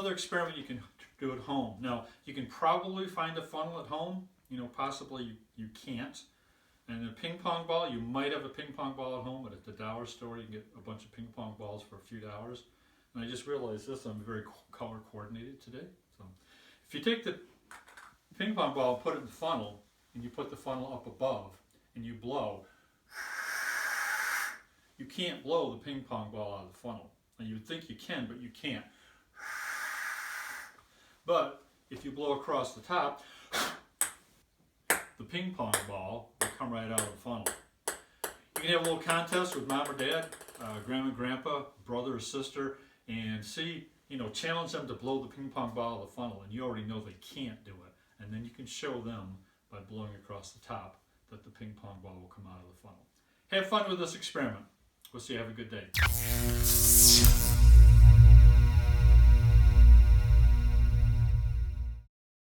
another experiment you can do at home. Now, you can probably find a funnel at home. Possibly you can't. And a ping pong ball, you might have a ping pong ball at home, but at the dollar store you can get a bunch of ping pong balls for a few dollars. And I just realized this, I'm very color coordinated today. So if you take the ping pong ball and put it in the funnel, and you put the funnel up above, and you blow, you can't blow the ping pong ball out of the funnel. Now you would think you can, but you can't. But if you blow across the top, the ping pong ball will come right out of the funnel. You can have a little contest with mom or dad, grandma and grandpa, brother or sister, and see, challenge them to blow the ping pong ball out of the funnel, and you already know they can't do it. And then you can show them by blowing across the top that the ping pong ball will come out of the funnel. Have fun with this experiment. We'll see you. Have a good day.